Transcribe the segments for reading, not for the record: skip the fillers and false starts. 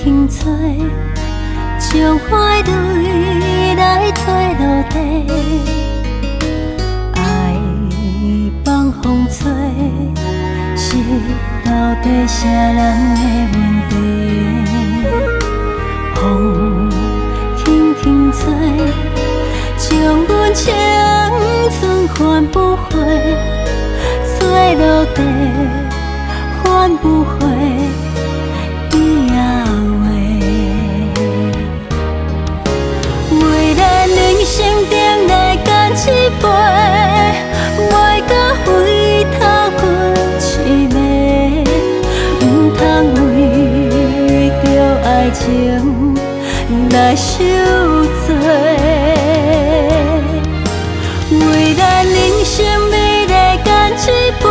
轻吹，将花蕊来做落地，爱放风吹，是到底啥人的问题？风轻轻吹，将阮青春换不回，做落地换不回。生顶来干一杯，袂甲回头困凄迷，唔通为着爱情来受罪。为咱人生美丽干一杯，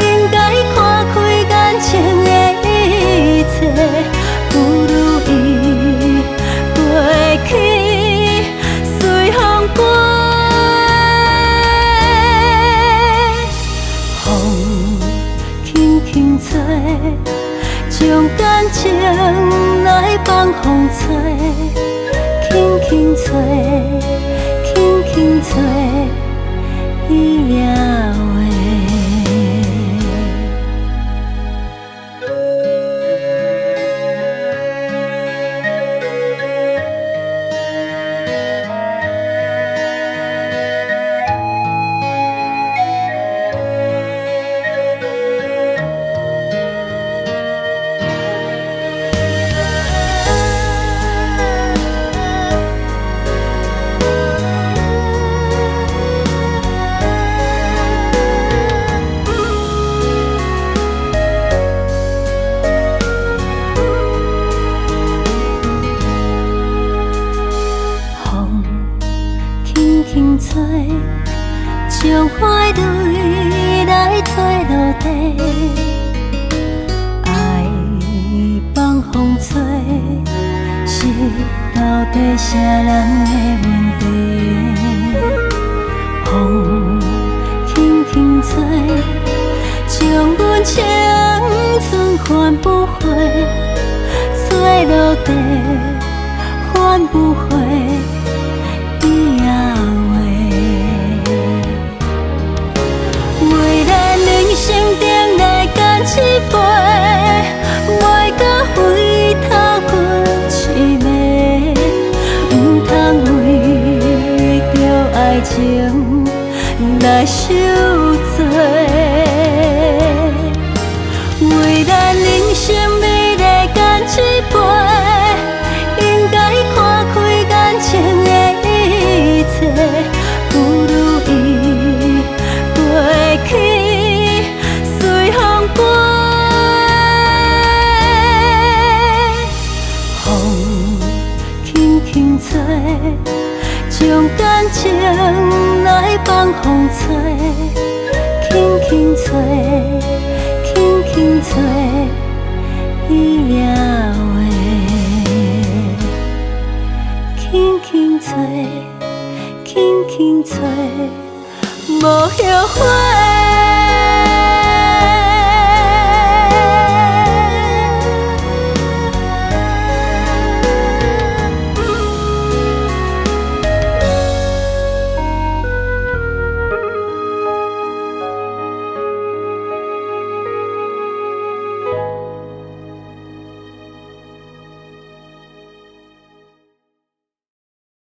应该看开感情的一切，不如意过去。将感情来放风吹，轻轻吹，轻轻吹，伊也会。轻吹，将花蕊来做落地，爱放风吹，是到底啥人的问题？风轻轻吹，将阮青春换不回，做落地换不回。生顶来干一杯，袂甲回头困凄迷，唔通为着爱情来受罪。为咱人生美丽干一杯，应该看开感情的一切，不如意过去。吹，将感情来放风吹，轻轻吹，轻轻吹，伊也会。轻轻吹，轻轻吹，无后悔。